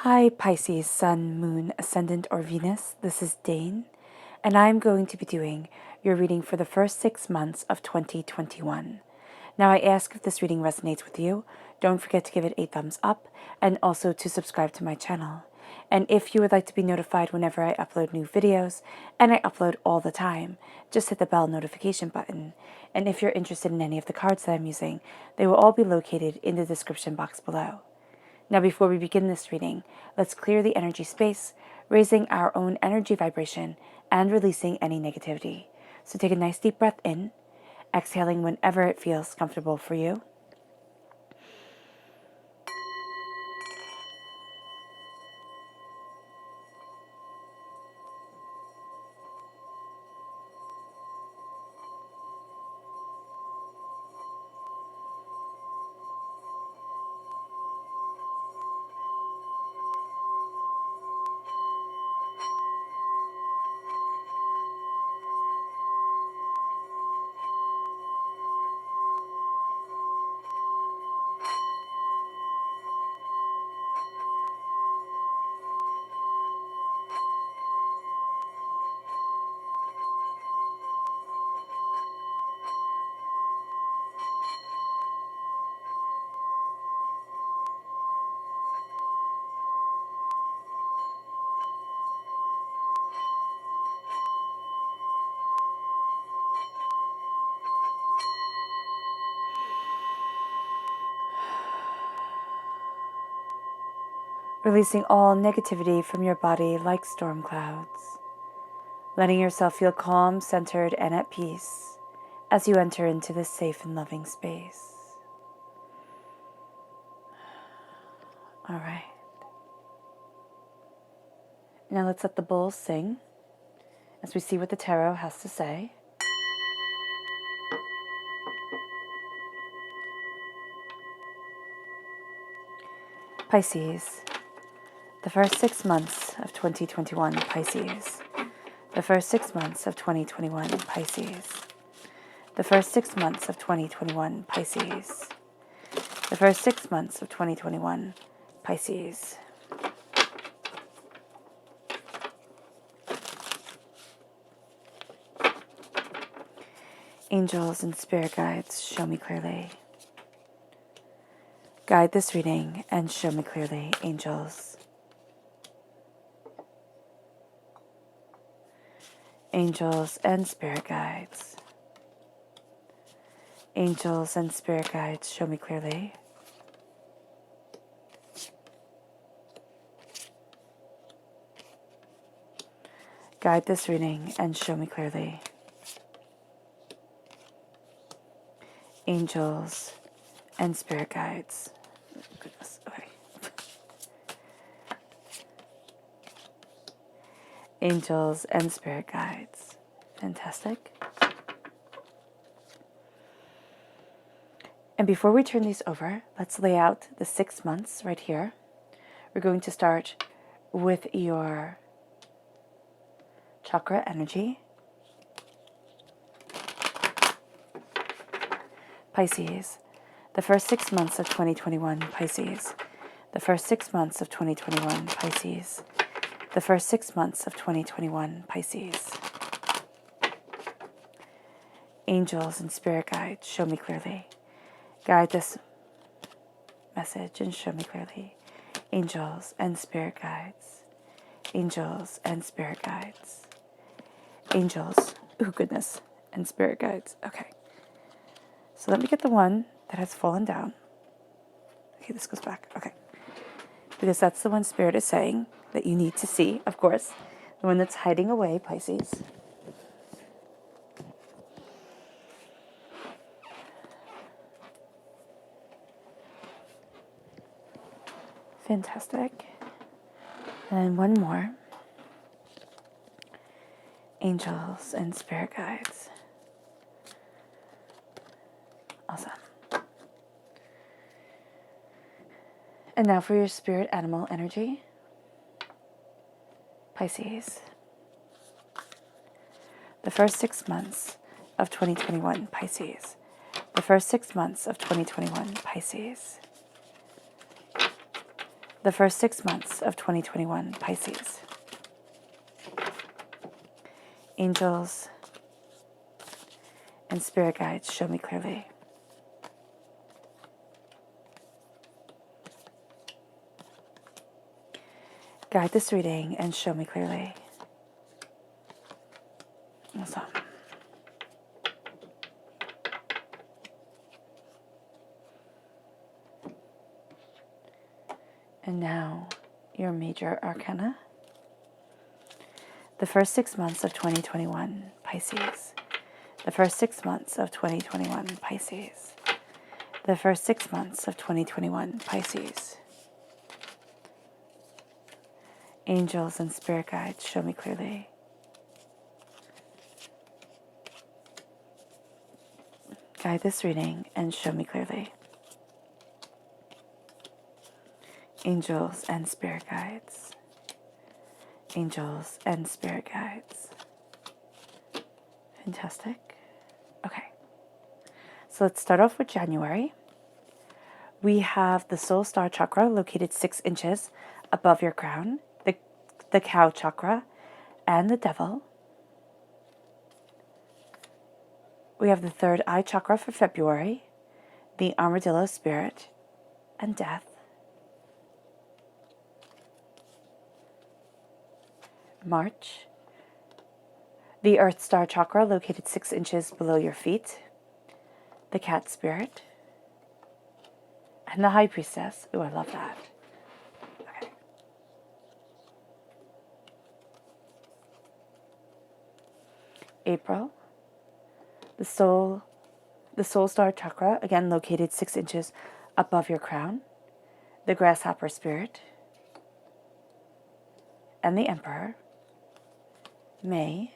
Hi Pisces, Sun, Moon, Ascendant, or Venus. This is Dane, and I'm going to be doing your reading for the first 6 months of 2021. Now, I ask if this reading resonates with you. Don't forget to give it a thumbs up and also to subscribe to my channel. And if you would like to be notified whenever I upload new videos, and I upload all the time, just hit the bell notification button. And if you're interested in any of the cards that I'm using, they will all be located in the description box below. Now, before we begin this reading, let's clear the energy space, raising our own energy vibration and releasing any negativity. So take a nice deep breath in, exhaling whenever it feels comfortable for you. Releasing all negativity from your body like storm clouds. Letting yourself feel calm, centered, and at peace as you enter into this safe and loving space. All right. Now let's let the bulls sing as we see what the tarot has to say. Pisces. The first 6 months of 2021, Pisces. The first 6 months of 2021, Pisces. The first 6 months of 2021, Pisces. The first 6 months of 2021, Pisces. Angels and spirit guides, show me clearly. Guide this reading and show me clearly, angels. Angels and spirit guides. Angels and spirit guides, show me clearly. Guide this reading and show me clearly. Angels and spirit guides. Oh, goodness, okay. Angels and spirit guides. Fantastic. And before we turn these over, let's lay out the 6 months right here. We're going to start with your chakra energy. Pisces. The first 6 months of 2021, Pisces. The first 6 months of 2021, Pisces. The first 6 months of 2021, Pisces. Angels and spirit guides, show me clearly. Guide this message and show me clearly. Angels and spirit guides. Angels and spirit guides. Angels, oh goodness, and spirit guides. Okay. So let me get the one that has fallen down. Okay, this goes back. Okay. Because that's the one Spirit is saying that you need to see, of course. The one that's hiding away, Pisces. Fantastic. And one more. Angels and spirit guides. Awesome. And now for your spirit animal energy. Pisces. The first 6 months of 2021, Pisces. The first 6 months of 2021, Pisces. the first 6 months of 2021, Pisces. Angels and spirit guides, show me clearly. Guide this reading and show me clearly. Awesome. And now, your major arcana. The first 6 months of 2021, Pisces. The first 6 months of 2021, Pisces. The first 6 months of 2021, Pisces. Angels and spirit guides, show me clearly. Guide this reading and show me clearly. Angels and spirit guides. Angels and spirit guides. Fantastic. Okay. So let's start off with January. We have the soul star chakra located 6 inches above your crown, the cow chakra, and the devil. We have the third eye chakra for February, the armadillo spirit, and death. March, the earth star chakra located 6 inches below your feet, the cat spirit, and the high priestess. Ooh, I love that. Okay. April, the soul star chakra, again located 6 inches above your crown, the grasshopper spirit, and the emperor. May,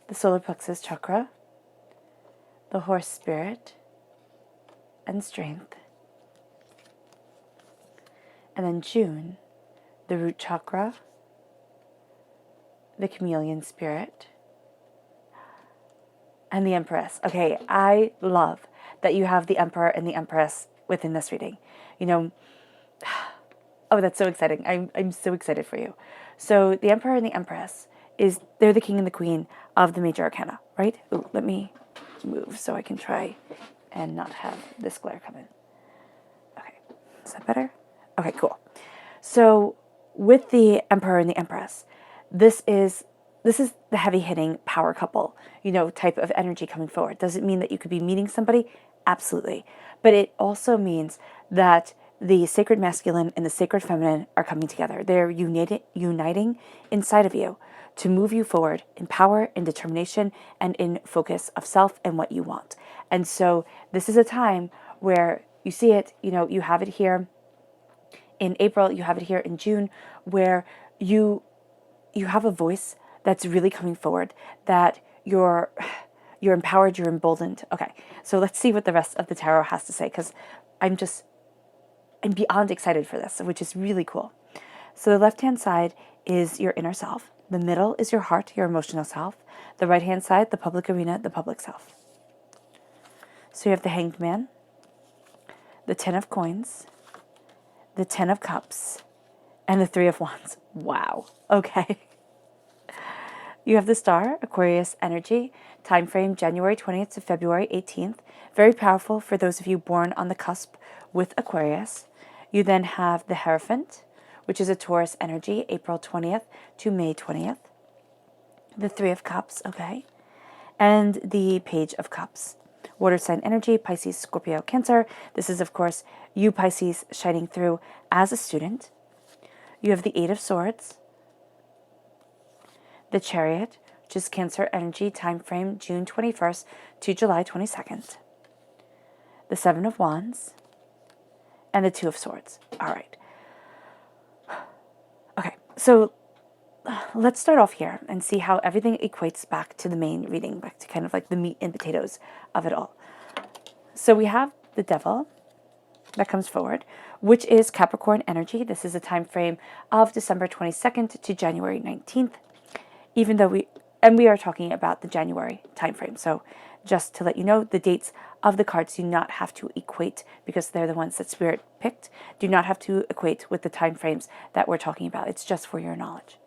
the solar plexus chakra, the horse spirit, and strength. And then June, the root chakra, the chameleon spirit, and the empress. Okay, I love that you have the emperor and the empress within this reading. You know, oh, that's so exciting. I'm so excited for you. So the emperor and the empress, they're the king and the queen of the major arcana, right? Ooh, let me move so I can try and not have this glare come in. Okay, is that better? Okay, cool. So with the emperor and the empress, this is the heavy hitting power couple, type of energy coming forward. Does it mean that you could be meeting somebody? Absolutely. But it also means that the sacred masculine and the sacred feminine are coming together. They're uniting inside of you to move you forward in power, in determination, and in focus of self and what you want. And so this is a time where you see it, you have it here in April, you have it here in June, where you have a voice that's really coming forward, that you're empowered, you're emboldened. Okay, so let's see what the rest of the tarot has to say, because I'm beyond excited for this, which is really cool. So the left-hand side is your inner self. The middle is your heart, your emotional self. The right-hand side, the public arena, the public self. So you have the Hanged Man, the 10 of Coins, the 10 of Cups, and the 3 of Wands. Wow. Okay. You have the Star, Aquarius energy, time frame January 20th to February 18th. Very powerful for those of you born on the cusp with Aquarius. You then have the Hierophant, which is a Taurus energy, April 20th to May 20th. The 3 of Cups, okay. And the Page of Cups. Water sign energy, Pisces, Scorpio, Cancer. This is, of course, you, Pisces, shining through as a student. You have the 8 of Swords. The Chariot, which is Cancer energy, time frame June 21st to July 22nd. The 7 of Wands. And the 2 of Swords. All right. Okay, so let's start off here and see how everything equates back to the main reading, back to kind of like the meat and potatoes of it all. So we have the Devil that comes forward, which is Capricorn energy. This is a time frame of December 22nd to January 19th, even though we are talking about the January time frame. So just to let you know, the dates of the cards do not have to equate, because they're the ones that Spirit picked, do not have to equate with the time frames that we're talking about. It's just for your knowledge.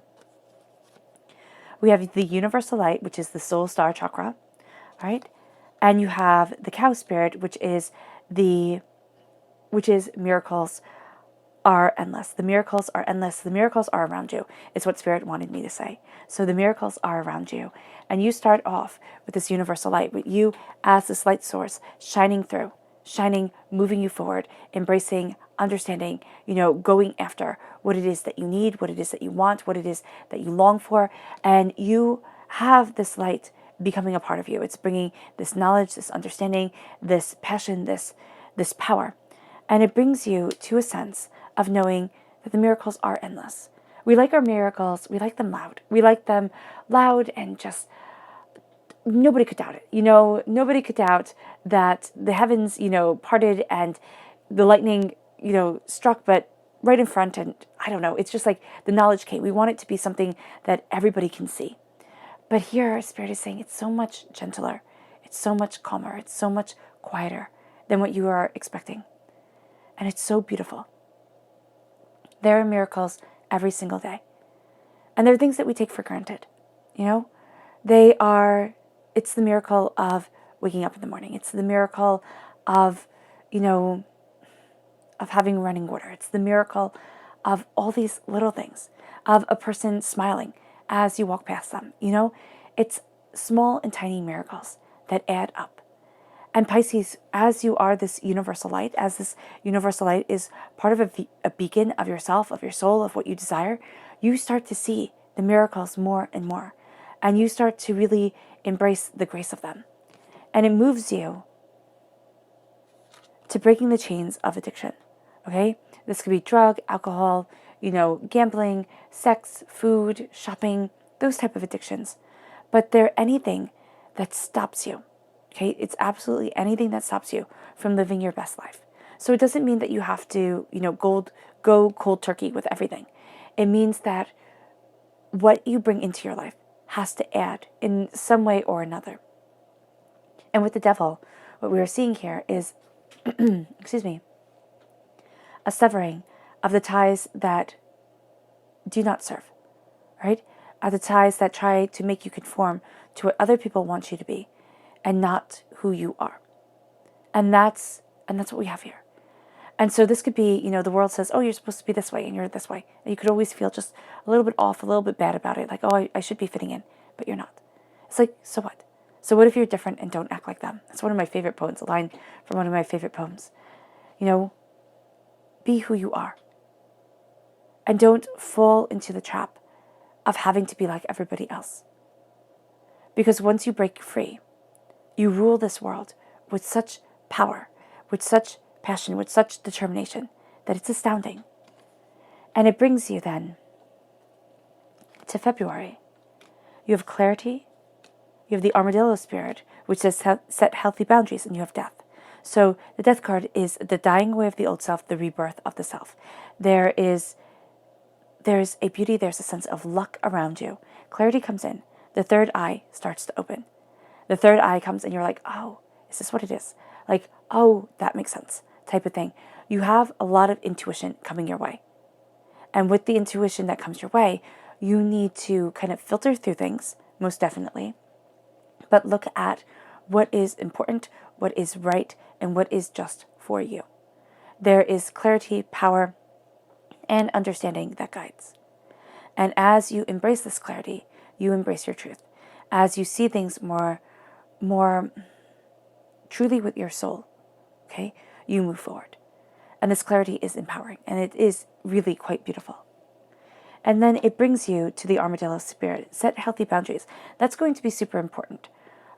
We have the universal light, which is the soul star chakra, right? And you have the cow spirit, which is miracles are endless. The miracles are endless. The miracles are around you. It's what Spirit wanted me to say. So the miracles are around you. And you start off with this universal light, with you as this light source shining through, shining, moving you forward, embracing, understanding, going after what it is that you need, what it is that you want, what it is that you long for. And you have this light becoming a part of you. It's bringing this knowledge, this understanding, this passion, this power. And it brings you to a sense of knowing that the miracles are endless. We like our miracles. We like them loud. We like them loud and just nobody could doubt it. Nobody could doubt that the heavens, parted and the lightning, struck, but right in front. And I don't know, it's just like the knowledge came. We want it to be something that everybody can see. But here, Spirit is saying it's so much gentler. It's so much calmer. It's so much quieter than what you are expecting. And it's so beautiful. There are miracles every single day. And there are things that we take for granted. It's the miracle of waking up in the morning. It's the miracle of, of having running water. It's the miracle of all these little things, of a person smiling as you walk past them. It's small and tiny miracles that add up. And Pisces, as you are this universal light, as this universal light is part of a beacon of yourself, of your soul, of what you desire, you start to see the miracles more and more. And you start to really embrace the grace of them. And it moves you to breaking the chains of addiction. Okay? This could be drug, alcohol, gambling, sex, food, shopping, those type of addictions. But they're anything that stops you. Okay, it's absolutely anything that stops you from living your best life. So it doesn't mean that you have to, go cold turkey with everything. It means that what you bring into your life has to add in some way or another. And with the devil, what we are seeing here is, a severing of the ties that do not serve, right? Are the ties that try to make you conform to what other people want you to be, and not who you are. And that's what we have here. And so this could be, the world says, oh, you're supposed to be this way and you're this way. And you could always feel just a little bit off, a little bit bad about it. Like, oh, I should be fitting in, but you're not. It's like, so what? So what if you're different and don't act like them? That's one of my favorite poems, a line from one of my favorite poems. Be who you are. And don't fall into the trap of having to be like everybody else. Because once you break free, you rule this world with such power, with such passion, with such determination, that it's astounding. And it brings you then to February. You have clarity, you have the armadillo spirit, which says set healthy boundaries, and you have death. So the death card is the dying away of the old self, the rebirth of the self. There's a beauty, there's a sense of luck around you. Clarity comes in. The third eye starts to open. The third eye comes and you're like, oh, is this what it is? Like, oh, that makes sense, type of thing. You have a lot of intuition coming your way. And with the intuition that comes your way, you need to kind of filter through things, most definitely. But look at what is important, what is right, and what is just for you. There is clarity, power, and understanding that guides. And as you embrace this clarity, you embrace your truth. As you see things more truly with your soul, okay, you move forward. And this clarity is empowering, and it is really quite beautiful. And then it brings you to the armadillo spirit. Set healthy boundaries. That's going to be super important,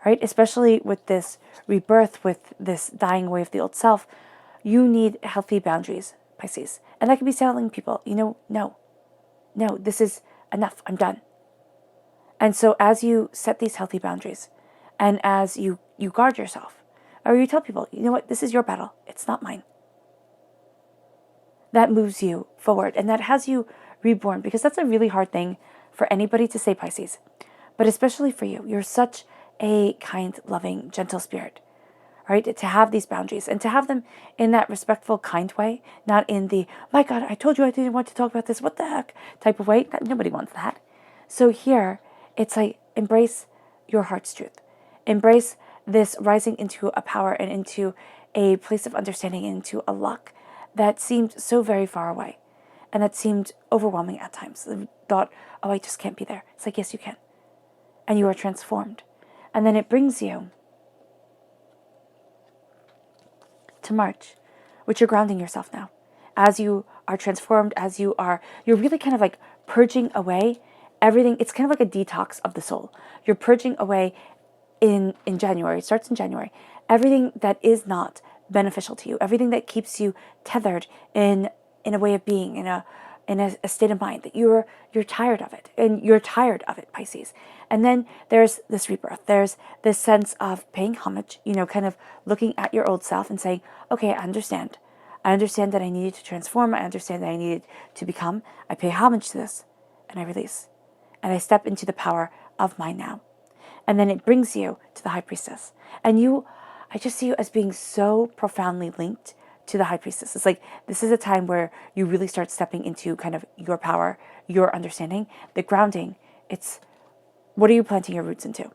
right? Especially with this rebirth, with this dying away of the old self. You need healthy boundaries, Pisces. And that could be telling people, no, this is enough. I'm done. And so as you set these healthy boundaries, and as you guard yourself, or you tell people, you know what, this is your battle. It's not mine. That moves you forward, and that has you reborn, because that's a really hard thing for anybody to say, Pisces. But especially for you. You're such a kind, loving, gentle spirit, right? To have these boundaries and to have them in that respectful, kind way, not in the, my God, I told you I didn't want to talk about this, what the heck type of way. Nobody wants that. So here, it's like, embrace your heart's truth. Embrace this rising into a power and into a place of understanding, into a luck that seemed so very far away and that seemed overwhelming at times. I thought, oh, I just can't be there. It's like, yes, you can. And you are transformed. And then it brings you to March, which you're grounding yourself now. As you are transformed, as you're really kind of like purging away everything. It's kind of like a detox of the soul. You're purging away in January. It starts in January. Everything that is not beneficial to you, everything that keeps you tethered in a way of being, in a state of mind that you're tired of it, and you're tired of it, Pisces. And then there's this rebirth. There's this sense of paying homage, kind of looking at your old self and saying, okay, I understand. I understand that I needed to transform. I understand that I needed to become. I pay homage to this, and I release. And I step into the power of mine now. And then it brings you to the High Priestess. And I just see you as being so profoundly linked to the High Priestess. It's like, this is a time where you really start stepping into kind of your power, your understanding, the grounding. It's, what are you planting your roots into?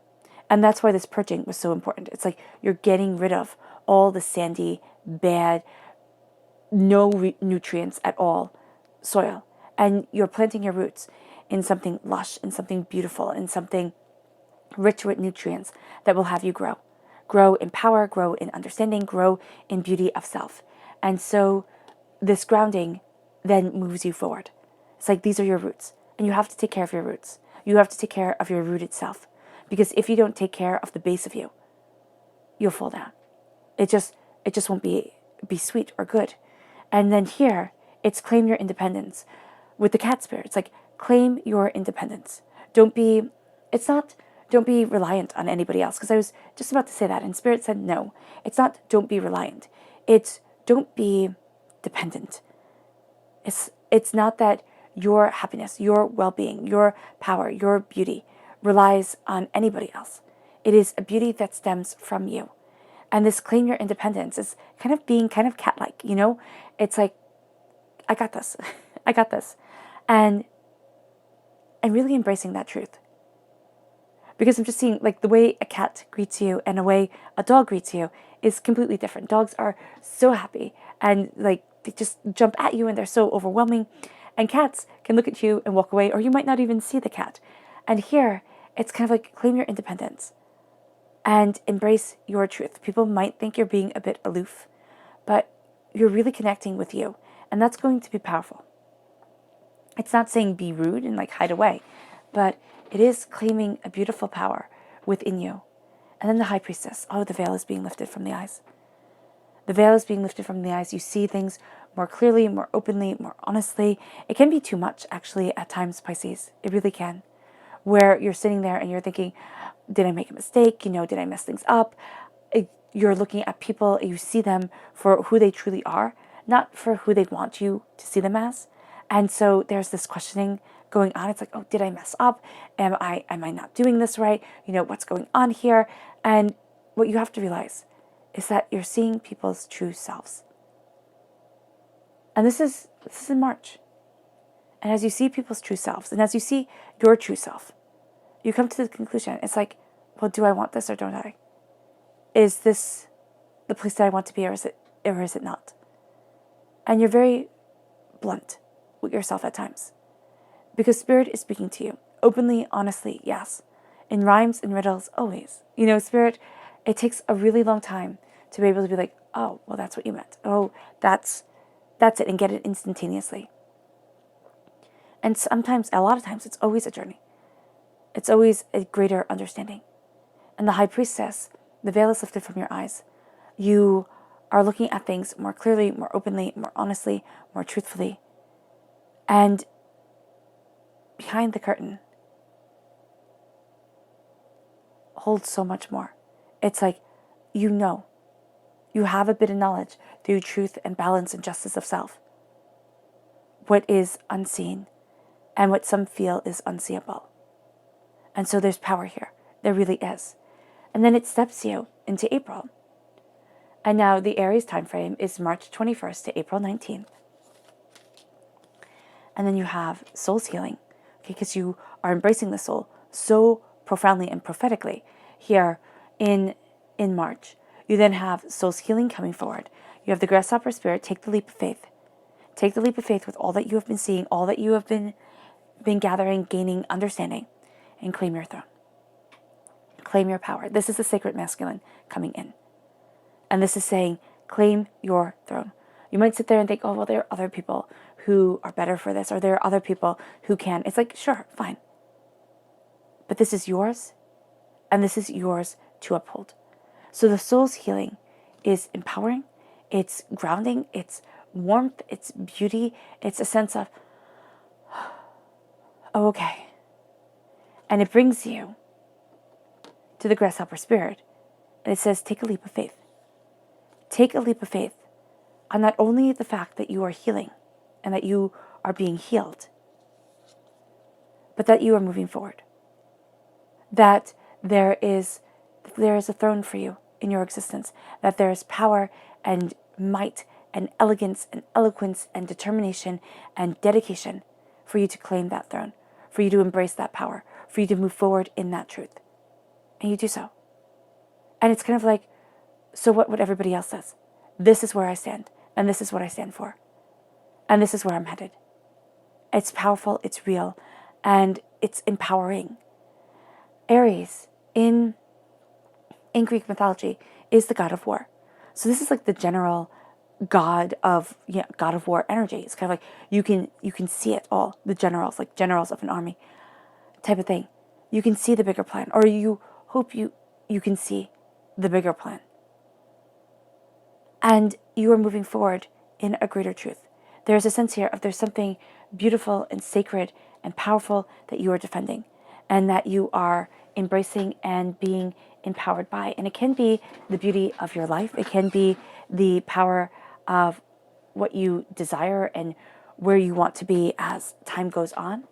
And that's why this purging was so important. It's like you're getting rid of all the sandy, bad, no nutrients at all soil. And you're planting your roots in something lush, in something beautiful, in something rich with nutrients that will have you grow. Grow in power, grow in understanding, grow in beauty of self. And so this grounding then moves you forward. It's like, these are your roots, and you have to take care of your roots. You have to take care of your rooted self. Because if you don't take care of the base of you, you'll fall down. It just won't be sweet or good. And then here, it's claim your independence. With the cat spirit, it's like, claim your independence. Don't be reliant on anybody else. Because I was just about to say that, and Spirit said no. It's not don't be reliant. It's don't be dependent. It's not that your happiness, your well-being, your power, your beauty relies on anybody else. It is a beauty that stems from you. And this claim your independence is kind of being kind of cat-like, It's like, I got this. I got this. And really embracing that truth. Because I'm just seeing, like, the way a cat greets you and the way a dog greets you is completely different. Dogs are so happy and, like, they just jump at you and they're so overwhelming. And cats can look at you and walk away, or you might not even see the cat. And here, it's kind of like, claim your independence and embrace your truth. People might think you're being a bit aloof, but you're really connecting with you. And that's going to be powerful. It's not saying be rude and, like, hide away, but it is claiming a beautiful power within you. And then the High Priestess. Oh, the veil is being lifted from the eyes. The veil is being lifted from the eyes. You see things more clearly, more openly, more honestly. It can be too much, actually, at times, Pisces. It really can. Where you're sitting there and you're thinking, did I make a mistake? Did I mess things up? You're looking at people, you see them for who they truly are, not for who they want you to see them as. And so there's this questioning going on. It's like, oh, did I mess up? Am I not doing this right? What's going on here? And what you have to realize is that you're seeing people's true selves. And this is in March. And as you see people's true selves, and as you see your true self, you come to the conclusion. It's like, well, do I want this or don't I? Is this the place that I want to be, or is it not? And you're very blunt with yourself at times. Because Spirit is speaking to you. Openly, honestly, yes. In rhymes and riddles, always. Spirit, it takes a really long time to be able to be like, oh, well, that's what you meant. Oh, that's it, and get it instantaneously. And sometimes, a lot of times, it's always a journey. It's always a greater understanding. And the High Priestess, the veil is lifted from your eyes. You are looking at things more clearly, more openly, more honestly, more truthfully. And behind the curtain holds so much more. It's like, you have a bit of knowledge through truth and balance and justice of self. What is unseen and what some feel is unseeable. And so there's power here. There really is. And then it steps you into April. And now the Aries time frame is March 21st to April 19th. And then you have soul's healing, okay, because you are embracing the soul so profoundly and prophetically here in March. You then have soul's healing coming forward. You have the grasshopper spirit. Take the leap of faith. Take the leap of faith with all that you have been seeing, all that you have been gathering, gaining, understanding, and claim your throne. Claim your power. This is the sacred masculine coming in. And this is saying, claim your throne. You might sit there and think, oh, well, there are other people who are better for this, or there are other people who can. It's like, sure, fine. But this is yours, and this is yours to uphold. So the soul's healing is empowering, it's grounding, it's warmth, it's beauty, it's a sense of, oh, okay. And it brings you to the grasshopper spirit. And it says, take a leap of faith. Take a leap of faith on not only the fact that you are healing and that you are being healed, but that you are moving forward. That there is a throne for you in your existence. That there is power and might and elegance and eloquence and determination and dedication for you to claim that throne, for you to embrace that power, for you to move forward in that truth. And you do so. And it's kind of like, so what everybody else says? This is where I stand, and this is what I stand for. And this is where I'm headed. It's powerful, it's real, and it's empowering. Aries, in Greek mythology, is the god of war. So this is like the general god of war energy. It's kind of like you can see it all. The generals, like generals of an army type of thing. You can see the bigger plan, or you hope you can see the bigger plan. And you are moving forward in a greater truth. There's a sense here of there's something beautiful and sacred and powerful that you are defending and that you are embracing and being empowered by. And it can be the beauty of your life. It can be the power of what you desire and where you want to be as time goes on.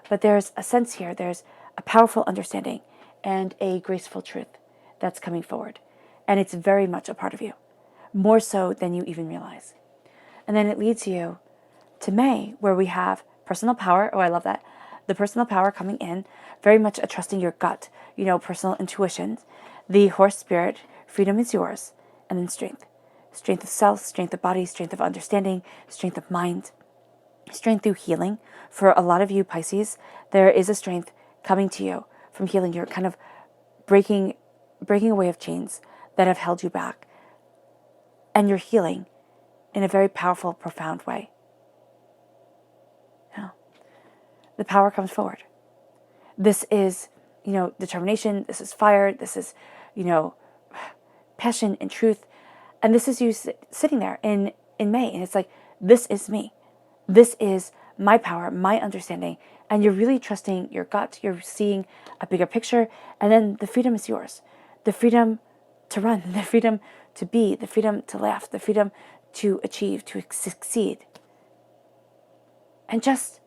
But there's a sense here, there's a powerful understanding and a graceful truth that's coming forward. And it's very much a part of you, more so than you even realize. And then it leads you to May, where we have personal power. Oh, I love that. The personal power coming in, very much a trusting your gut, personal intuition. The horse spirit, freedom is yours. And then strength. Strength of self, strength of body, strength of understanding, strength of mind, strength through healing. For a lot of you Pisces, there is a strength coming to you from healing. You're kind of breaking away of chains that have held you back. And you're healing in a very powerful, profound way. Yeah. The power comes forward. This is, determination. This is fire. This is, passion and truth. And this is you sitting there in May. And it's like, this is me. This is my power, my understanding. And you're really trusting your gut. You're seeing a bigger picture. And then the freedom is yours. The freedom to run, the freedom to be, the freedom to laugh, the freedom to achieve, to succeed. And just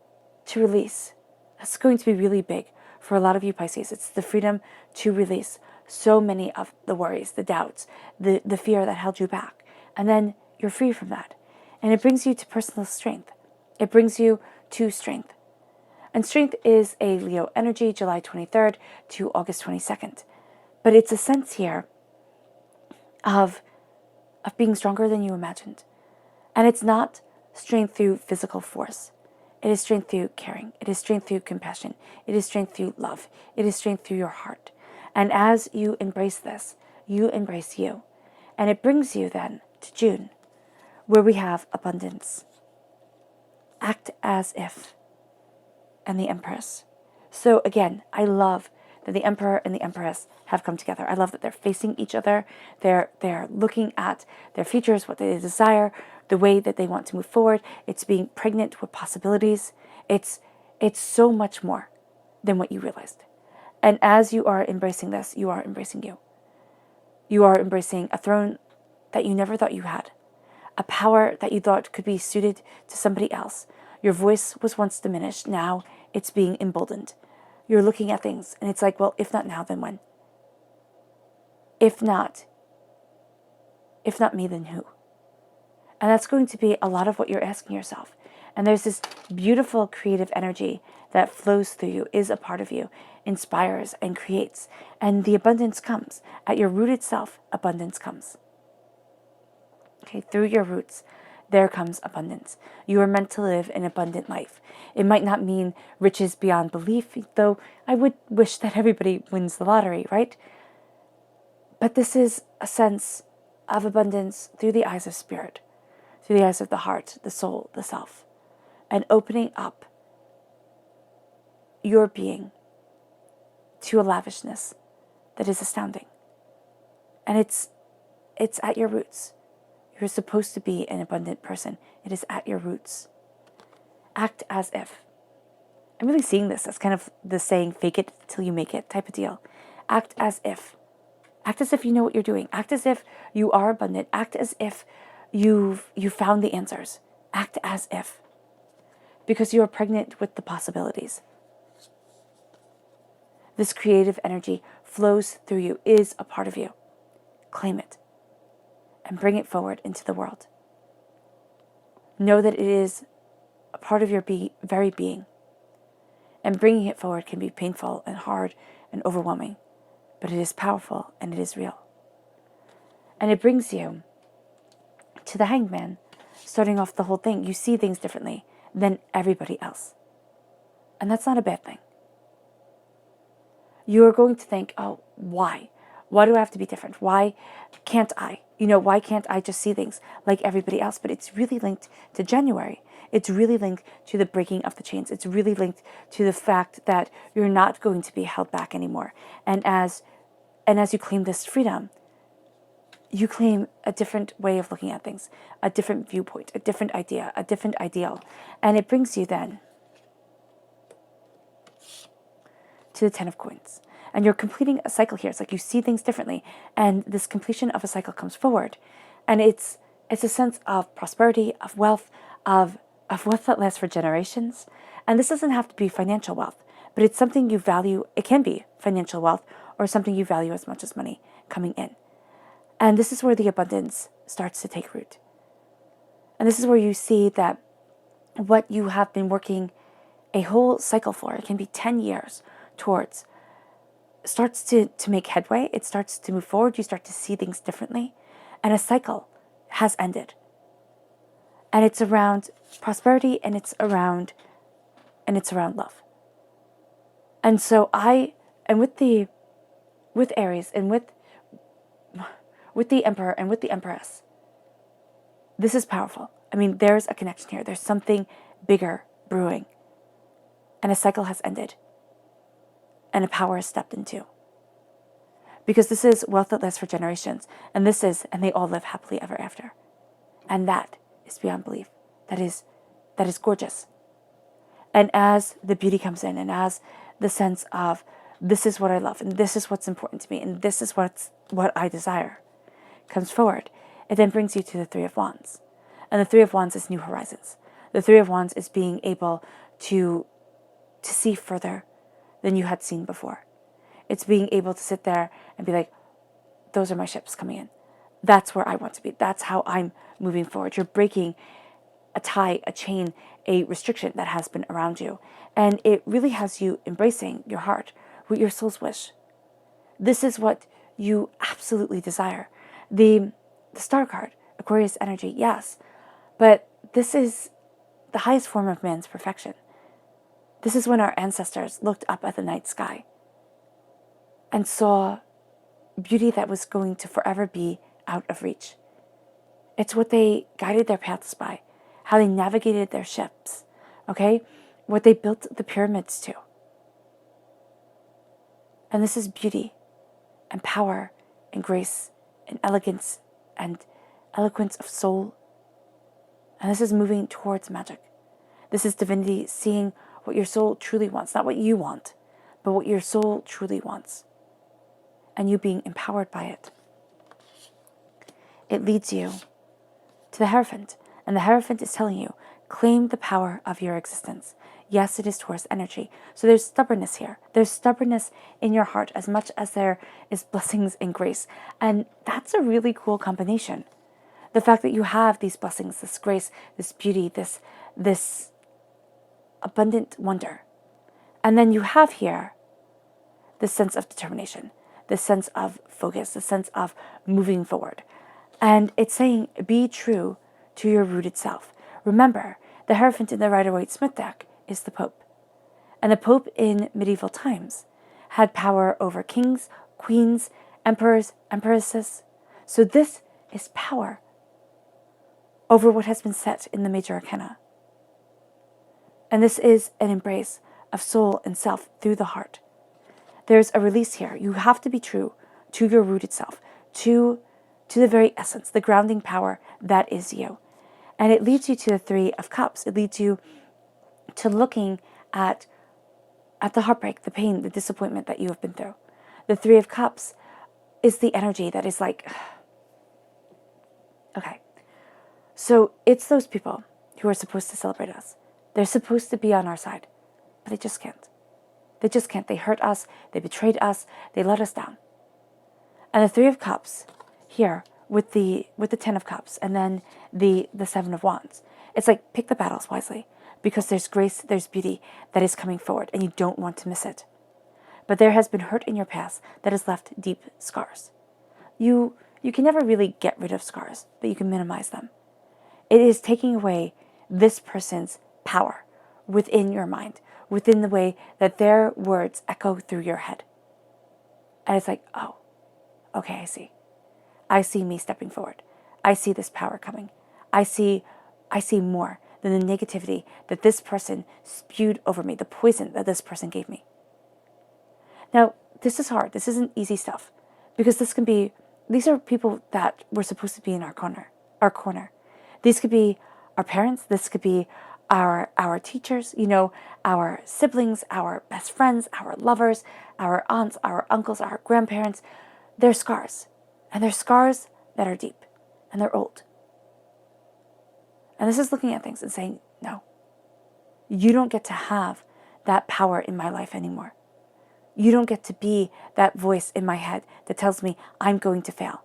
to release. That's going to be really big for a lot of you Pisces. It's the freedom to release so many of the worries, the doubts, the fear that held you back. And then you're free from that. And it brings you to personal strength. It brings you to strength. And strength is a Leo energy, July 23rd to August 22nd. But it's a sense here of being stronger than you imagined. And it's not strength through physical force. It is strength through caring. It is strength through compassion. It is strength through love. It is strength through your heart. And as you embrace this, you embrace you. And it brings you then to June, where we have abundance. Act as if. And the Empress. So again, I love that the Emperor and the Empress have come together. I love that they're facing each other. They're looking at their futures, what they desire, the way that they want to move forward. It's being pregnant with possibilities. It's so much more than what you realized. And as you are embracing this, you are embracing you. You are embracing a throne that you never thought you had. A power that you thought could be suited to somebody else. Your voice was once diminished. Now it's being emboldened. You're looking at things and it's like, well, if not now, then when? If not me, then who? And that's going to be a lot of what you're asking yourself. And there's this beautiful creative energy that flows through you, is a part of you, inspires and creates. And the abundance comes. At your rooted self, abundance comes. Okay, through your roots, there comes abundance. You are meant to live an abundant life. It might not mean riches beyond belief, though I would wish that everybody wins the lottery, right? But this is a sense of abundance through the eyes of spirit, through the eyes of the heart, the soul, the self, and opening up your being to a lavishness that is astounding. And it's at your roots. You're supposed to be an abundant person. It is at your roots. Act as if. I'm really seeing this as kind of the saying, fake it till you make it type of deal. Act as if. Act as if you know what you're doing. Act as if you are abundant. Act as if you found the answers. Act as if. Because you are pregnant with the possibilities. This creative energy flows through you, is a part of you. Claim it and bring it forward into the world. Know that it is a part of your very being. And bringing it forward can be painful and hard and overwhelming, but it is powerful and it is real. And it brings you to the Hanged Man, starting off the whole thing. You see things differently than everybody else. And that's not a bad thing. You are going to think, oh, why? Why do I have to be different? Why can't I? Why can't I just see things like everybody else? But it's really linked to January. It's really linked to the breaking of the chains. It's really linked to the fact that you're not going to be held back anymore. And as you claim this freedom, you claim a different way of looking at things, a different viewpoint, a different idea, a different ideal. And it brings you then to the 10 of Coins. And you're completing a cycle here. It's like you see things differently. And this completion of a cycle comes forward. And it's a sense of prosperity, of wealth, of wealth that lasts for generations. And this doesn't have to be financial wealth, but it's something you value. It can be financial wealth or something you value as much as money coming in. And this is where the abundance starts to take root. And this is where you see that what you have been working a whole cycle for, it can be 10 years towards, starts to make headway. It starts to move forward. You start to see things differently. And a cycle has ended. And it's around prosperity and it's around love. And so with Aries and with the Emperor and with the Empress, this is powerful. I mean, there's a connection here. There's something bigger brewing. And a cycle has ended. And a power has stepped into. Because this is wealth that lasts for generations. And they all live happily ever after. And that is beyond belief. That is gorgeous. And as the beauty comes in, and as the sense of this is what I love, and this is what's important to me, and this is what I desire, comes forward, it then brings you to the Three of Wands. And the Three of Wands is new horizons. The Three of Wands is being able to see further than you had seen before. It's being able to sit there and be like, those are my ships coming in. That's where I want to be. That's how I'm moving forward. You're breaking a tie, a chain, a restriction that has been around you. And it really has you embracing your heart, what your soul's wish. This is what you absolutely desire. The Star card, Aquarius energy, yes. But this is the highest form of man's perfection. This is when our ancestors looked up at the night sky and saw beauty that was going to forever be out of reach. It's what they guided their paths by, how they navigated their ships, okay? What they built the pyramids to. And this is beauty and power and grace and elegance and eloquence of soul. And this is moving towards magic. This is divinity seeing what your soul truly wants, not what you want, but what your soul truly wants. And you being empowered by it. It leads you to the Hierophant. And the Hierophant is telling you, claim the power of your existence. Yes, it is Taurus energy. So there's stubbornness here. There's stubbornness in your heart as much as there is blessings and grace. And that's a really cool combination. The fact that you have these blessings, this grace, this beauty, this abundant wonder. And then you have here this sense of determination, this sense of focus, this sense of moving forward. And it's saying, be true to your rooted self. Remember, the Hierophant in the Rider-Waite Smith deck is the Pope. And the Pope in medieval times had power over kings, queens, emperors, empresses. So this is power over what has been set in the major arcana. And this is an embrace of soul and self through the heart. There's a release here. You have to be true to your rooted self, to the very essence, the grounding power that is you. And it leads you to the Three of Cups. It leads you to looking at the heartbreak, the pain, the disappointment that you have been through. The Three of Cups is the energy that is like, okay. So it's those people who are supposed to celebrate us. They're supposed to be on our side, but they just can't. They just can't. They hurt us. They betrayed us. They let us down. And the Three of Cups here with the Ten of Cups and then the Seven of Wands. It's like, pick the battles wisely, because there's grace, there's beauty that is coming forward and you don't want to miss it. But there has been hurt in your past that has left deep scars. You can never really get rid of scars, but you can minimize them. It is taking away this person's power within your mind, within the way that their words echo through your head. And it's like, oh, okay, I see. I see me stepping forward. I see this power coming. I see more than the negativity that this person spewed over me, the poison that this person gave me. Now, this is hard. This isn't easy stuff, because these are people that were supposed to be in our corner. These could be our parents. This could be our teachers, our siblings, our best friends, our lovers, our aunts, our uncles, our grandparents. They're scars. And they're scars that are deep. And they're old. And this is looking at things and saying, no, you don't get to have that power in my life anymore. You don't get to be that voice in my head that tells me I'm going to fail.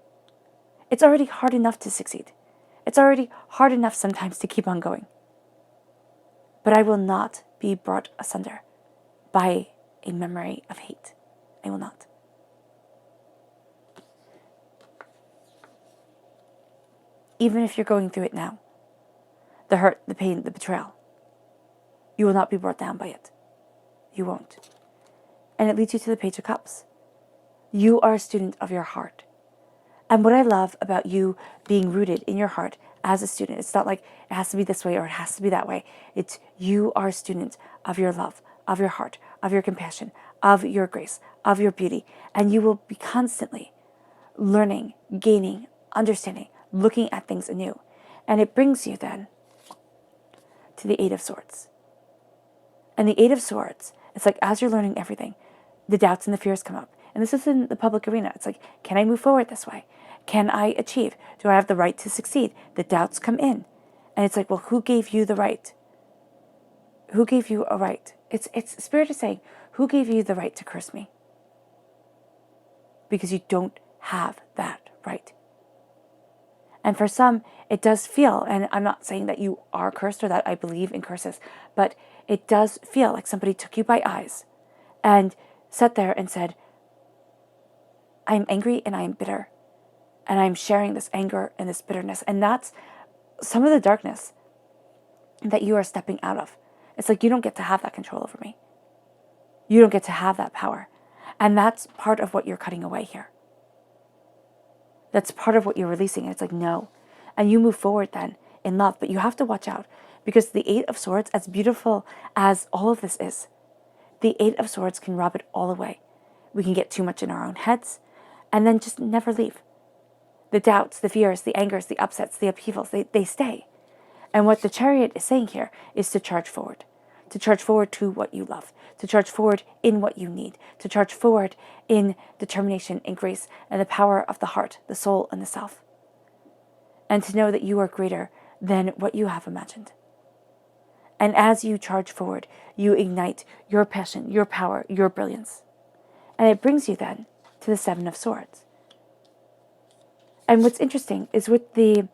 It's already hard enough to succeed. It's already hard enough sometimes to keep on going. But I will not be brought asunder by a memory of hate. I will not. Even if you're going through it now, the hurt, the pain, the betrayal, you will not be brought down by it. You won't. And it leads you to the Page of Cups. You are a student of your heart. And what I love about you being rooted in your heart as a student, it's not like it has to be this way or it has to be that way. It's you are a student of your love, of your heart, of your compassion, of your grace, of your beauty. And you will be constantly learning, gaining, understanding, looking at things anew. And it brings you then to the Eight of Swords. And the Eight of Swords, it's like as you're learning everything, the doubts and the fears come up. And this is in the public arena. It's like, can I move forward this way? Can I achieve? Do I have the right to succeed? The doubts come in. And it's like, well, who gave you the right? Who gave you a right? It's Spirit is saying, who gave you the right to curse me? Because you don't have that right. And for some, it does feel, and I'm not saying that you are cursed or that I believe in curses, but it does feel like somebody took you by eyes and sat there and said, I am angry and I am bitter. And I'm sharing this anger and this bitterness. And that's some of the darkness that you are stepping out of. It's like you don't get to have that control over me. You don't get to have that power. And that's part of what you're cutting away here. That's part of what you're releasing. And it's like, no. And you move forward then in love. But you have to watch out. Because the Eight of Swords, as beautiful as all of this is, the Eight of Swords can rob it all away. We can get too much in our own heads and then just never leave. The doubts, the fears, the angers, the upsets, the upheavals, they stay. And what the Chariot is saying here is to charge forward to what you love, to charge forward in what you need, to charge forward in determination and grace and the power of the heart, the soul, and the self. And to know that you are greater than what you have imagined. And as you charge forward, you ignite your passion, your power, your brilliance. And it brings you then to the Seven of Swords. And what's interesting is with the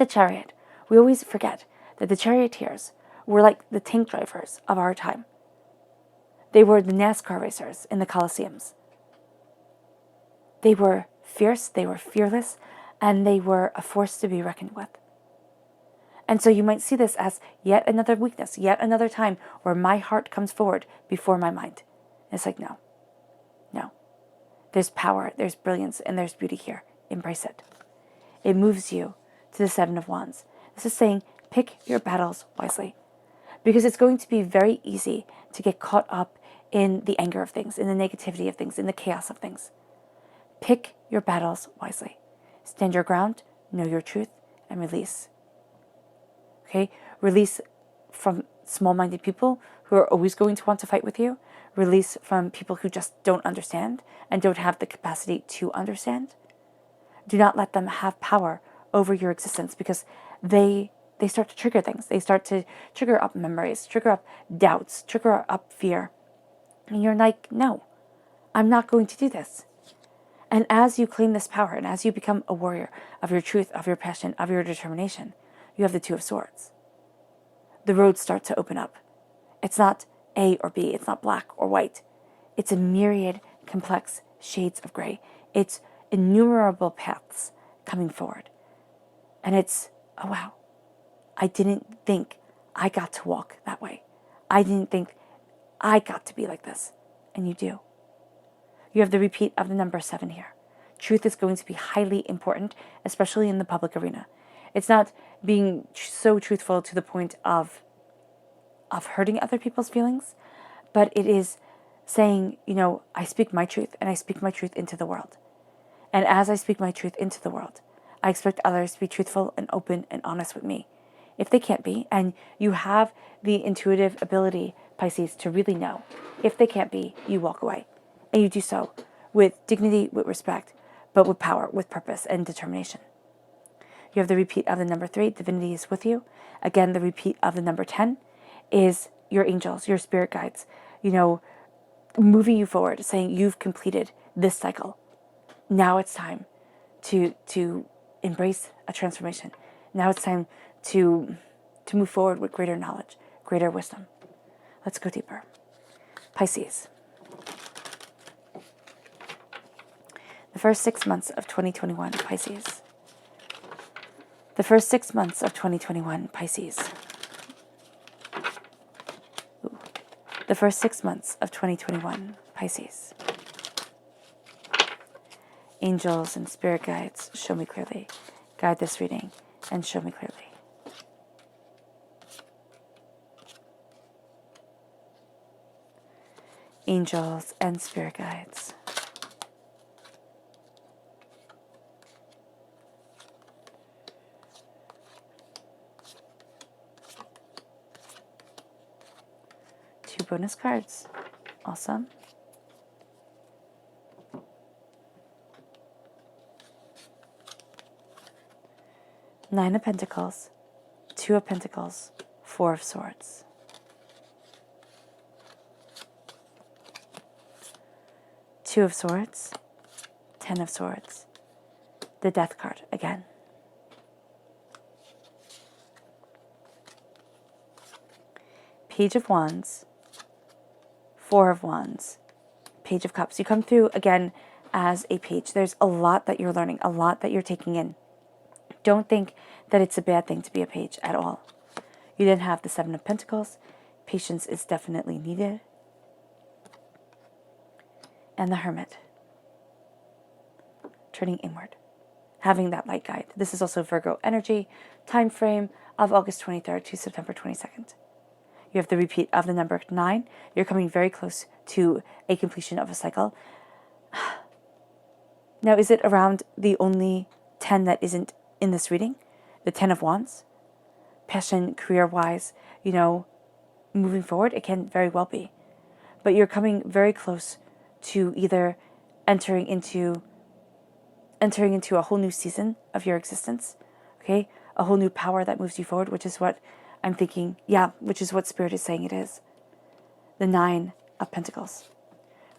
Chariot, we always forget that the charioteers were like the tank drivers of our time. They were the NASCAR racers in the Colosseums. They were fierce, they were fearless, and they were a force to be reckoned with. And so you might see this as yet another weakness, yet another time where my heart comes forward before my mind. And it's like, no. There's power, there's brilliance, and there's beauty here. Embrace it. It moves you to the Seven of Wands. This is saying, pick your battles wisely. Because it's going to be very easy to get caught up in the anger of things, in the negativity of things, in the chaos of things. Pick your battles wisely. Stand your ground, know your truth, and release. Okay? Release from small-minded people who are always going to want to fight with you. Release from people who just don't understand and don't have the capacity to understand. Do not let them have power over your existence, because they start to trigger things. They start to trigger up memories, trigger up doubts, trigger up fear. And you're like, no, I'm not going to do this. And as you claim this power, and as you become a warrior of your truth, of your passion, of your determination, you have the Two of Swords. The roads start to open up. It's not A or B. It's not black or white. It's a myriad complex shades of gray. It's innumerable paths coming forward. And it's, oh wow, I didn't think I got to walk that way. I didn't think I got to be like this. And you do. You have the repeat of the number 7 here. Truth is going to be highly important, especially in the public arena. It's not being so truthful to the point of hurting other people's feelings, but it is saying, I speak my truth, and I speak my truth into the world. And as I speak my truth into the world, I expect others to be truthful and open and honest with me. If they can't be, and you have the intuitive ability, Pisces, to really know, if they can't be, you walk away. And you do so with dignity, with respect, but with power, with purpose, and determination. You have the repeat of the number 3, divinity is with you. Again, the repeat of the number 10 is your angels, your spirit guides, moving you forward, saying you've completed this cycle. Now it's time to embrace a transformation. Now it's time to move forward with greater knowledge, greater wisdom. Let's go deeper. Pisces. The first 6 months of 2021, Pisces. The first 6 months of 2021, Pisces. The first 6 months of 2021, Pisces. Angels and spirit guides, show me clearly. Guide this reading and show me clearly. Angels and spirit guides. Two bonus cards. Awesome. Nine of Pentacles, Two of Pentacles, Four of Swords. Two of Swords, 10 of Swords, the Death card again. Page of Wands, Four of Wands, Page of Cups. You come through again as a page. There's a lot that you're learning, a lot that you're taking in. Don't think that it's a bad thing to be a page at all. You then have the Seven of Pentacles. Patience is definitely needed. And the Hermit. Turning inward. Having that light guide. This is also Virgo energy. Time frame of August 23rd to September 22nd. You have the repeat of the number 9. You're coming very close to a completion of a cycle. Now, is it around the only 10 that isn't in this reading? The 10 of Wands? Passion, career-wise, moving forward, it can very well be. But you're coming very close to either entering into a whole new season of your existence, okay? A whole new power that moves you forward, which is what I'm thinking, yeah, which is what Spirit is saying it is. The Nine of Pentacles.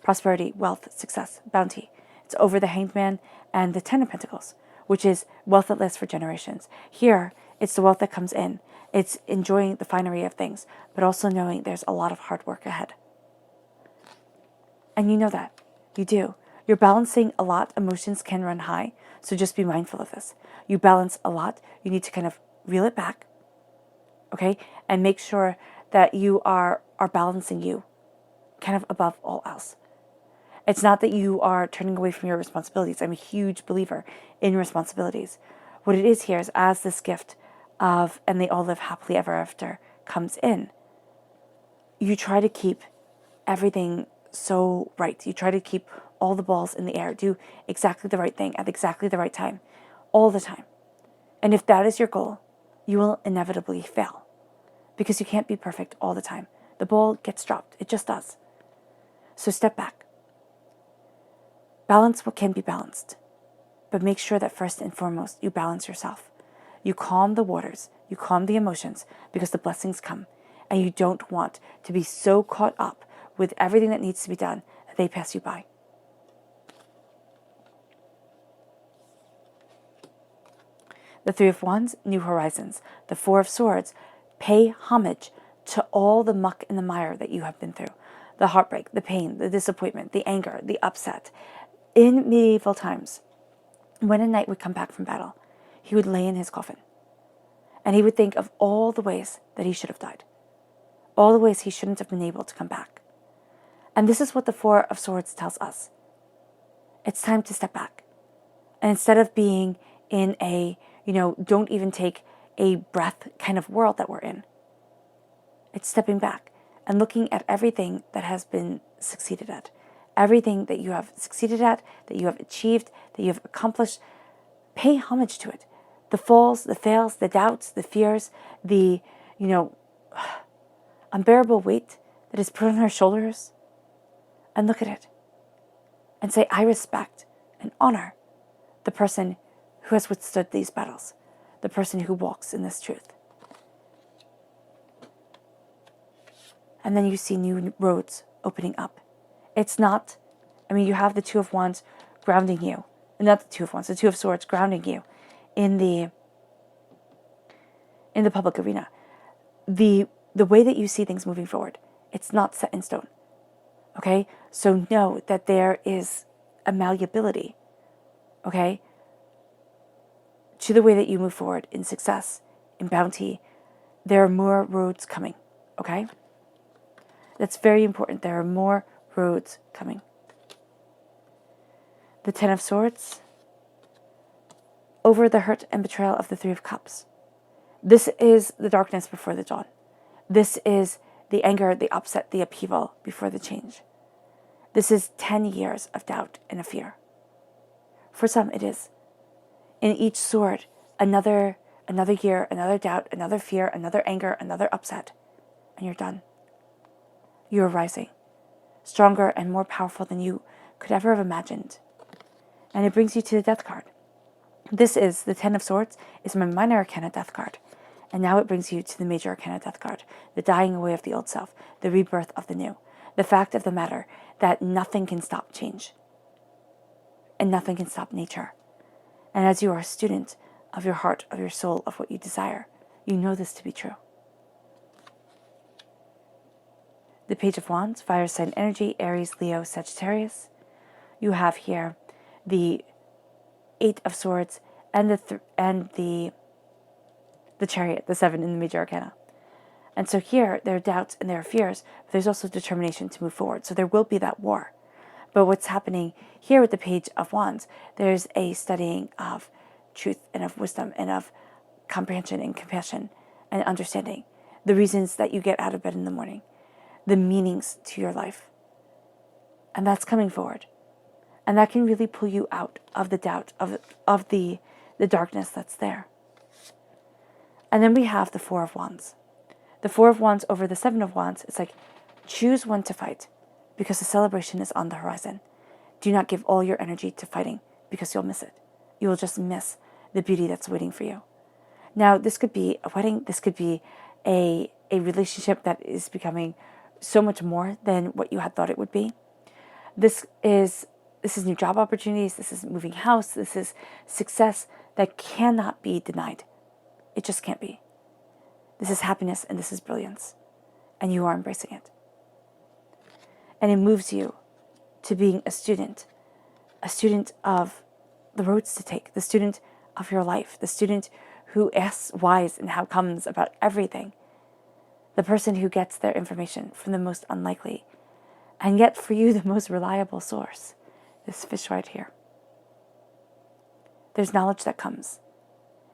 Prosperity, wealth, success, bounty. It's over the Hanged Man and the Ten of Pentacles, which is wealth that lasts for generations. Here, it's the wealth that comes in. It's enjoying the finery of things, but also knowing there's a lot of hard work ahead. And you know that. You do. You're balancing a lot. Emotions can run high, so just be mindful of this. You balance a lot. You need to kind of reel it back, okay? And make sure that you are balancing you kind of above all else. It's not that you are turning away from your responsibilities. I'm a huge believer in responsibilities. What it is here is as this gift of, and they all live happily ever after, comes in, you try to keep everything so right. You try to keep all the balls in the air. Do exactly the right thing at exactly the right time, all the time. And if that is your goal, you will inevitably fail because you can't be perfect all the time. The ball gets dropped. It just does. So step back. Balance what can be balanced, but make sure that first and foremost, you balance yourself. You calm the waters, you calm the emotions because the blessings come, and you don't want to be so caught up with everything that needs to be done that they pass you by. The Three of Wands, new horizons. The Four of Swords, pay homage to all the muck and the mire that you have been through. The heartbreak, the pain, the disappointment, the anger, the upset. In medieval times, when a knight would come back from battle, he would lay in his coffin. And he would think of all the ways that he should have died. All the ways he shouldn't have been able to come back. And this is what the Four of Swords tells us. It's time to step back. And instead of being in a, don't even take a breath kind of world that we're in, it's stepping back and looking at everything that has been succeeded at. Everything that you have succeeded at, that you have achieved, that you have accomplished, pay homage to it. The falls, the fails, the doubts, the fears, the, unbearable weight that is put on our shoulders. And look at it. And say, I respect and honor the person who has withstood these battles. The person who walks in this truth. And then you see new roads opening up. It's not, you have the Two of Wands grounding you. Not the Two of Wands, the Two of Swords grounding you in the public arena. The way that you see things moving forward, it's not set in stone. Okay? So know that there is a malleability, okay, to the way that you move forward in success, in bounty. There are more roads coming, okay? That's very important. There are more roads coming. The Ten of Swords, over the hurt and betrayal of the Three of Cups. This is the darkness before the dawn. This is the anger, the upset, the upheaval before the change. This is 10 years of doubt and of fear. For some, it is. In each sword, another year, another doubt, another fear, another anger, another upset, and you're done. You are rising, stronger and more powerful than you could ever have imagined. And it brings you to the Death card. This is the Ten of Swords, is my minor arcana Death card. And now it brings you to the major arcana Death card, the dying away of the old self, the rebirth of the new. The fact of the matter that nothing can stop change. And nothing can stop nature. And as you are a student of your heart, of your soul, of what you desire, you know this to be true. The Page of Wands, fire sign energy, Aries, Leo, Sagittarius. You have here the Eight of Swords and the Chariot, the Seven in the major arcana. And so here, there are doubts and there are fears, but there's also determination to move forward. So there will be that war. But what's happening here with the Page of Wands, there's a studying of truth and of wisdom and of comprehension and compassion and understanding. The reasons that you get out of bed in the morning. The meanings to your life. And that's coming forward. And that can really pull you out of the doubt, of the darkness that's there. And then we have the Four of Wands. The Four of Wands over the Seven of Wands, it's like, choose one to fight because the celebration is on the horizon. Do not give all your energy to fighting because you'll miss it. You will just miss the beauty that's waiting for you. Now, this could be a wedding. This could be a relationship that is becoming so much more than what you had thought it would be. This is new job opportunities, this is moving house, this is success that cannot be denied. It just can't be. This is happiness and this is brilliance. And you are embracing it. And it moves you to being a student of the roads to take, the student of your life, the student who asks whys and how comes about everything, the person who gets their information from the most unlikely, and yet for you the most reliable source, this fish right here. There's knowledge that comes.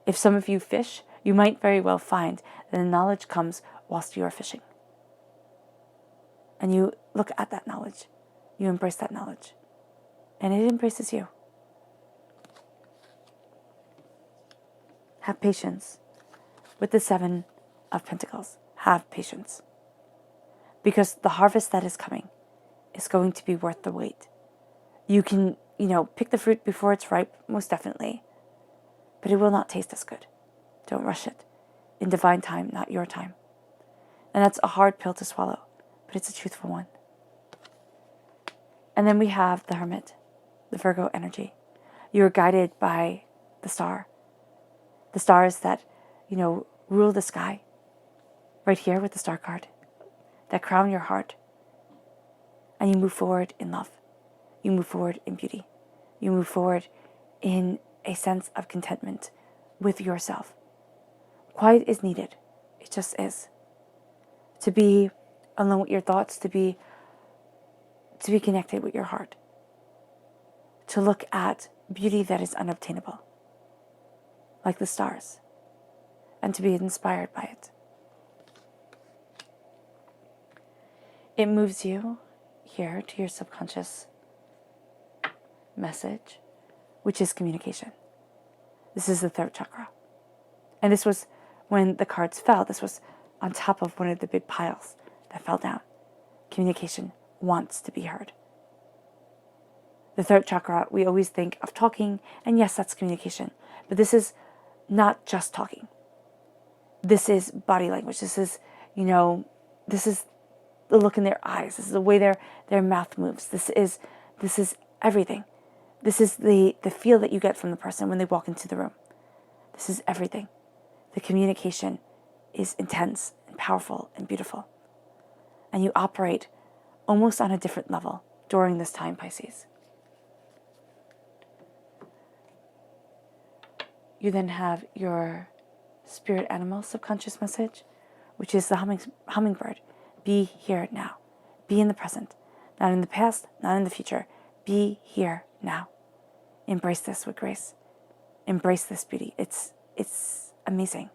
If some of you fish, you might very well find that the knowledge comes whilst you are fishing. And you look at that knowledge, you embrace that knowledge, and it embraces you. Have patience with the Seven of Pentacles. Have patience. Because the harvest that is coming is going to be worth the wait. You can, pick the fruit before it's ripe, most definitely. But it will not taste as good. Don't rush it. In divine time, not your time. And that's a hard pill to swallow, but it's a truthful one. And then we have the Hermit, the Virgo energy. You are guided by the star. The stars that, rule the sky. Right here with the star card. That crown your heart. And you move forward in love. You move forward in beauty. You move forward in a sense of contentment with yourself. Quiet is needed. It just is. To be alone with your thoughts, to be connected with your heart. To look at beauty that is unobtainable, like the stars, and to be inspired by it. It moves you here to your subconscious message, which is communication. This is the third chakra. And this was, when the cards fell, this was on top of one of the big piles that fell down. Communication wants to be heard. The third chakra, we always think of talking, and yes, that's communication. But this is not just talking. This is body language. This is, this is the look in their eyes. This is the way their mouth moves. This is everything. This is the feel that you get from the person when they walk into the room. This is everything. The communication is intense and powerful and beautiful. And you operate almost on a different level during this time, Pisces. You then have your spirit animal subconscious message, which is the hummingbird. Be here now. Be in the present. Not in the past, not in the future. Be here now. Embrace this with grace. Embrace this beauty. It's amazing.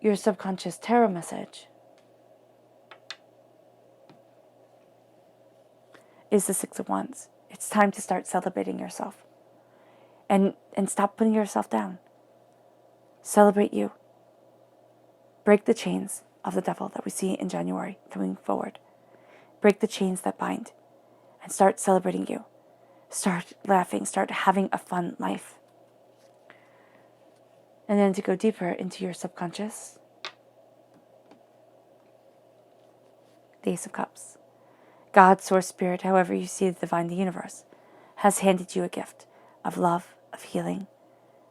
Your subconscious tarot message is the Six of Wands. It's time to start celebrating yourself. And stop putting yourself down. Celebrate you. Break the chains of the devil that we see in January coming forward. Break the chains that bind. And start celebrating you. Start laughing. Start having a fun life. And then to go deeper into your subconscious, the Ace of Cups. God, Source, Spirit, however you see the divine, the universe, has handed you a gift of love, of healing,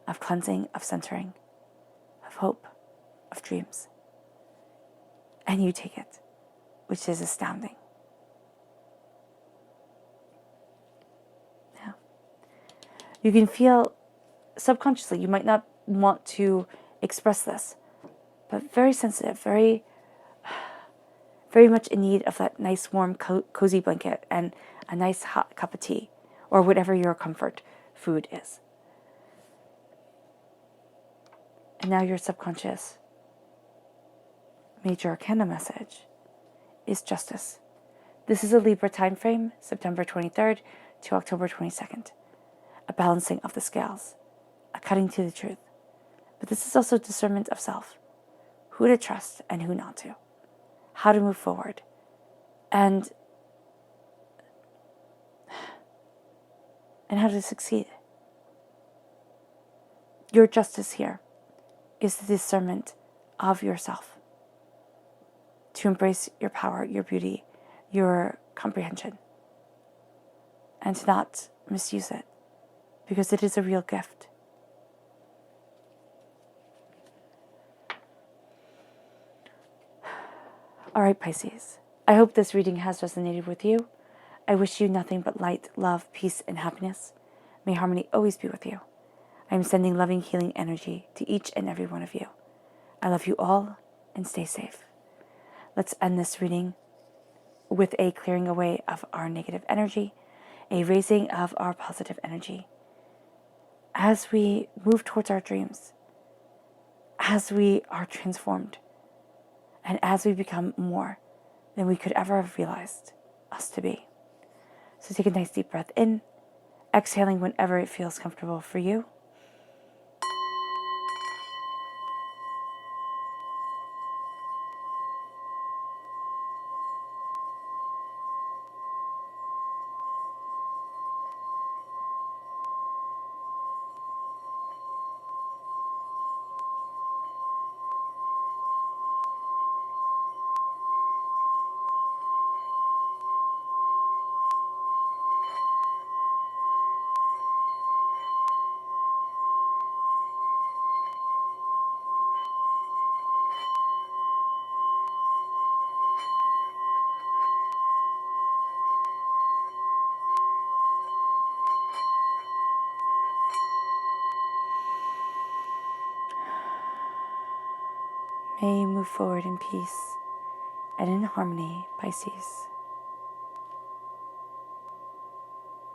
of cleansing, of centering, of hope, of dreams. And you take it, which is astounding. Now, you can feel subconsciously, you might not want to express this, but very sensitive, very much in need of that nice warm cozy blanket and a nice hot cup of tea or whatever your comfort food is. And now your subconscious major arcana message is justice. This is a Libra time frame, September 23rd to October 22nd. A balancing of the scales, a cutting to the truth. But this is also discernment of self. Who to trust and who not to. How to move forward. And how to succeed. Your justice here is the discernment of yourself, to embrace your power, your beauty, your comprehension, and to not misuse it, because it is a real gift. All right, Pisces. I hope this reading has resonated with you. I wish you nothing but light, love, peace, and happiness. May harmony always be with you. I am sending loving, healing energy to each and every one of you. I love you all, and stay safe. Let's end this reading with a clearing away of our negative energy, a raising of our positive energy. As we move towards our dreams, as we are transformed, and as we become more than we could ever have realized us to be. So take a nice deep breath in, exhaling whenever it feels comfortable for you. May you move forward in peace and in harmony, Pisces.